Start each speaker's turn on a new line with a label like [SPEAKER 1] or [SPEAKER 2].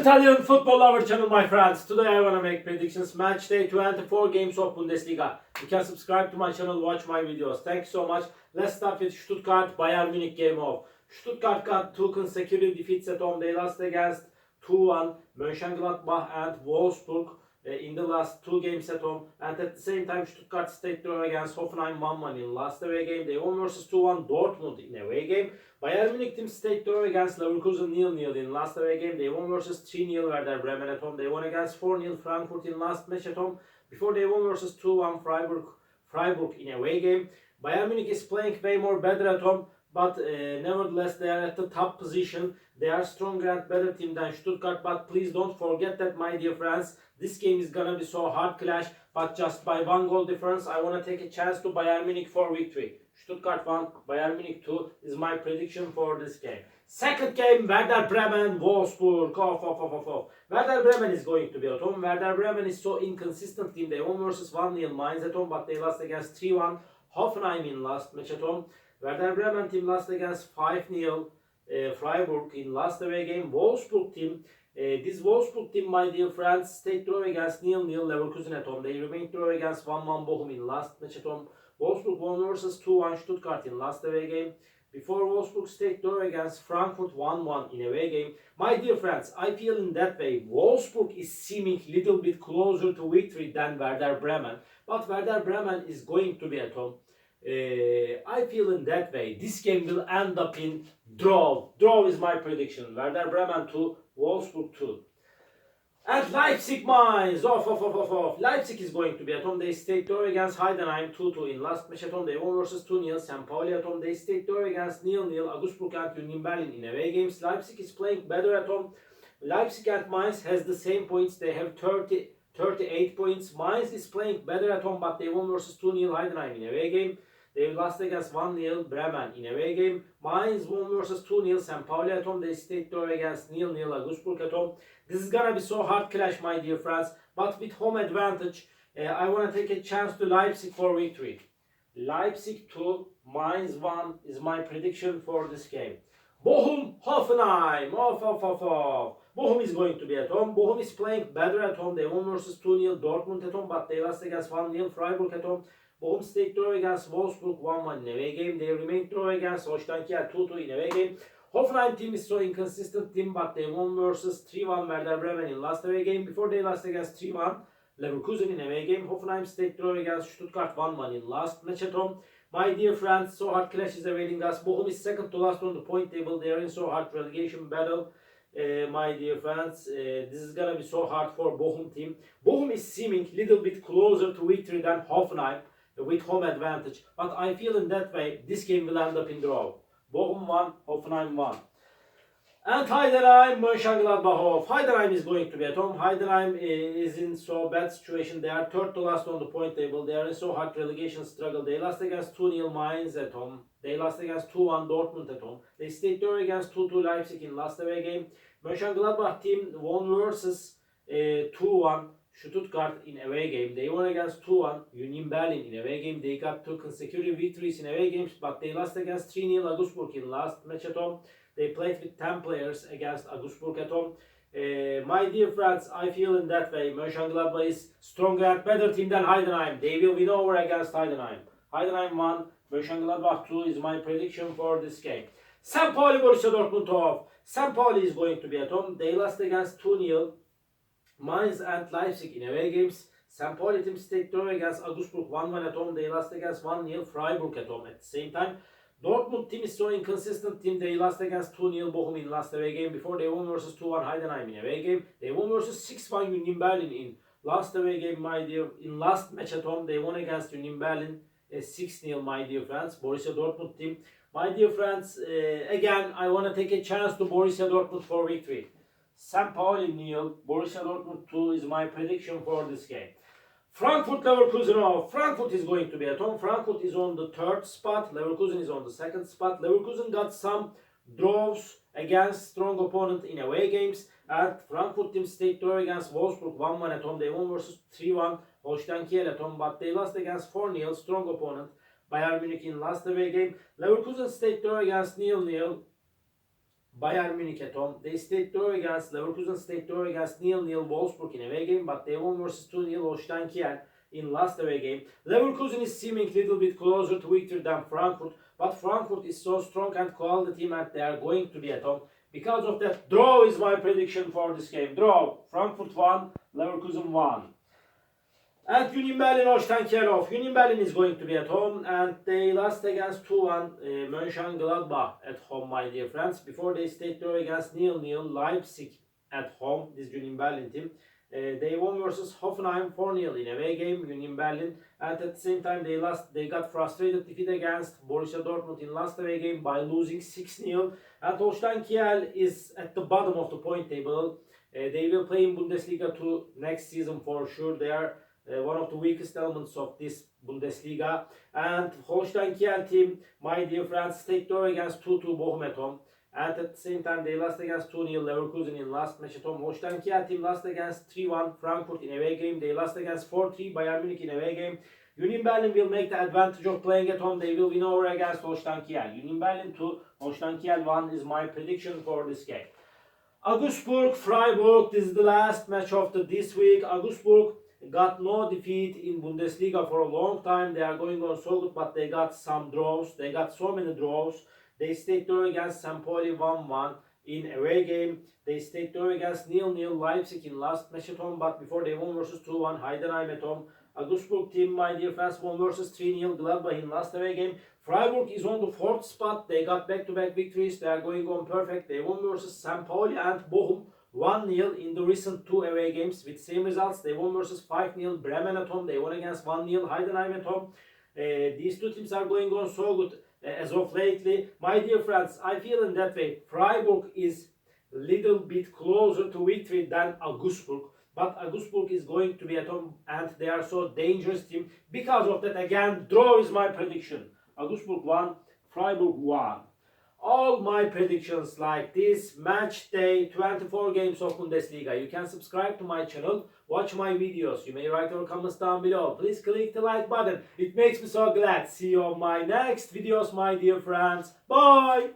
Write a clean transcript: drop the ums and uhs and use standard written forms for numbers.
[SPEAKER 1] Italian football lover channel, my friends. Today I want to make predictions. Match day 24 games of Bundesliga. You can subscribe to my channel, watch my videos. Thank you so much. Let's start with Stuttgart Bayern Munich game off. Stuttgart got two consecutive defeats at home. They lost against 2-1 Mönchengladbach and Wolfsburg in the last two games at home. And at the same time, Stuttgart stayed draw against Hoffenheim 1-1 in last away game. They won versus 2-1 Dortmund in away game. Bayern Munich team stayed draw against Leverkusen 0-0 in last away game. They won versus 3-0 Werder Bremen at home. They won against 4-0 Frankfurt in last match at home. Before they won versus 2-1 Freiburg in away game. Bayern Munich is playing way more better at home. But nevertheless, they are at the top position. They are stronger and better team than Stuttgart. But please don't forget that, my dear friends, this game is gonna be so hard clash. But just by one goal difference, I wanna take a chance to Bayern Munich for victory. Stuttgart 1, Bayern Munich 2 is my prediction for this game. Second game, Werder Bremen, Wolfsburg. Werder Bremen is going to be at home. Werder Bremen is so inconsistent team. They won versus 1-0 Mainz at home, but they lost against 3-1 Hoffenheim in last match at home. Werder Bremen team lost against 5-0 Freiburg in last away game. Wolfsburg team, this Wolfsburg team, my dear friends, stayed draw against 0-0 Leverkusen at home. They remained draw against 1-1 Bochum in last match at home. Wolfsburg won versus 2-1 Stuttgart in last away game. Before Wolfsburg stayed draw against Frankfurt 1-1 in away game. My dear friends, I feel in that way Wolfsburg is seeming little bit closer to victory than Werder Bremen. But Werder Bremen is going to be at home. I feel in that way this game will end up in draw. Draw is my prediction. Werder Bremen 2, Wolfsburg 2. And Leipzig Mainz. Leipzig is going to be at home. They stayed draw against Heidenheim 2-2 in last match at home. They won versus 2-0 St. Pauli at home. They stayed draw against 0-0 Augsburg and Union Berlin in away games. Leipzig is playing better at home. Leipzig and Mainz has the same points. They have 38 points. Mainz is playing better at home, but they won versus 2-0 Heidenheim in away game. They lost against 1-0 Bremen in away game. Mainz won versus 2-0 St. Pauli at home. They stayed draw against 0-0 Augsburg at home. This is gonna be so hard clash, my dear friends. But with home advantage, I wanna take a chance to Leipzig for victory. Leipzig 2, Mainz 1 is my prediction for this game. Bochum, Hoffenheim. Bochum is going to be at home. Bochum is playing better at home. They won versus 2-0 Dortmund at home, but they lost against 1-0 Freiburg at home. Bochum stayed draw against Wolfsburg 1-1 in away game. They remained draw against Holstein 2-2 in away game. Hoffenheim team is so inconsistent team, but they won versus 3-1 Werder Bremen in last away game. Before they lost against 3-1 Leverkusen in away game. Hoffenheim stayed draw against Stuttgart 1-1 in last match at home. My dear friends, so hard clash is awaiting us. Bochum is second to last on the point table. They are in so hard relegation battle. My dear friends, this is gonna be so hard for Bochum team. Bochum is seeming little bit closer to victory than Hoffenheim with home advantage, but I feel in that way this game will end up in draw. Bochum 1, Hoffenheim 1. And Heidenheim, Mönchengladbach. Heidenheim is going to be at home. Heidenheim is in so bad situation. They are third to last on the point table. They are in so hard relegation struggle. They lost against 2-0 Mainz at home. They lost against 2-1 Dortmund at home. They stayed draw against 2-2 Leipzig in last away game. Mönchengladbach team won versus 2-1 Stuttgart in away game. They won against 2-1 Union Berlin in away game. They got two consecutive victories in away games, but they lost against 3-0 Augsburg in last match at home. They played with 10 players against Augsburg at home. My dear friends, I feel in that way Mönchengladbach is stronger and better team than Heidenheim. They will win over against Heidenheim. Heidenheim 1, Mönchengladbach 2 is my prediction for this game. St. Pauli Borussia Dortmund off. St. Pauli is going to be at home. They lost against 2-0 Mainz and Leipzig in away games. St. Pauli team stayed draw against Augsburg 1-1 at home. They lost against 1-0 Freiburg at home at the same time. Dortmund team is so inconsistent team. They lost against 2-0 Bochum in last away game. Before they won versus 2-1 Heidenheim in away game. They won versus 6-1 Union Berlin in last away game, my dear. In last match at home, they won against Union Berlin 6-0, my dear friends. Borussia Dortmund team. My dear friends, again, I want to take a chance to Borussia Dortmund for victory. St. Pauli 0, Borussia Dortmund 2 is my prediction for this game. Frankfurt Leverkusen. Frankfurt is going to be at home. Frankfurt is on the third spot. Leverkusen is on the second spot. Leverkusen got some draws against strong opponent in away games. And Frankfurt team stayed draw against Wolfsburg 1-1 at home. They won versus 3-1 Holstein at home, but they lost against 4-0 strong opponent Bayern Munich in last away game. Leverkusen stayed draw against 0-0 Bayern Munich at home. They stayed draw against Leverkusen, stayed draw against 0-0 Wolfsburg in away game, but they won versus 2-0 Holstein Kiel in last away game. Leverkusen is seeming a little bit closer to victory than Frankfurt, but Frankfurt is so strong and quality team and they are going to be at home. Because of that, draw is my prediction for this game. Draw. Frankfurt 1, Leverkusen 1. And Union Berlin Holstein Kiel off. Union Berlin is going to be at home and they lost against 2-1 Mönchengladbach at home, my dear friends. Before they stayed draw against 0-0 Leipzig at home, this Union Berlin team. They won versus Hoffenheim 4-0 in away game, Union Berlin. And at the same time they got frustrated defeat against Borussia Dortmund in last away game by losing 6-0. And Holstein Kiel is at the bottom of the point table. They will play in Bundesliga 2 next season for sure. They are one of the weakest elements of this Bundesliga. And Holstein Kiel team, my dear friends, stayed draw against 2-2 Bochum at home. And at the same time, they lost against 2-0 Leverkusen in last match at home. Holstein Kiel team lost against 3-1 Frankfurt in away game. They lost against 4-3 Bayern Munich in away game. Union Berlin will make the advantage of playing at home. They will win over against Holstein Kiel. Union Berlin 2, Holstein Kiel 1 is my prediction for this game. Augsburg, Freiburg, this is the last match of this week. Augsburg got no defeat in Bundesliga for a long time. They are going on so good, but they got some draws. They got so many draws. They stayed draw against St. Pauli 1-1 in away game. They stayed draw against 0-0 Leipzig in last match at home, but before they won versus 2-1 Heidenheim at home. Augsburg team, my dear friends, won versus 3-0 Gladbach in last away game. Freiburg is on the 4th spot. They got back-to-back victories. They are going on perfect. They won versus St. Pauli and Bochum 1-0 in the recent 2 away games with same results. They won versus 5-0 Bremen at home. They won against 1-0 Heidenheim at home. These two teams are going on so good as of lately. My dear friends, I feel in that way. Freiburg is a little bit closer to victory than Augsburg. But Augsburg is going to be at home and they are so dangerous team. Because of that, again, draw is my prediction. Augsburg 1, Freiburg 1. All my predictions like this, match day, 24 games of Bundesliga. You can subscribe to my channel, watch my videos. You may write your comments down below. Please click the like button. It makes me so glad. See you on my next videos, my dear friends. Bye!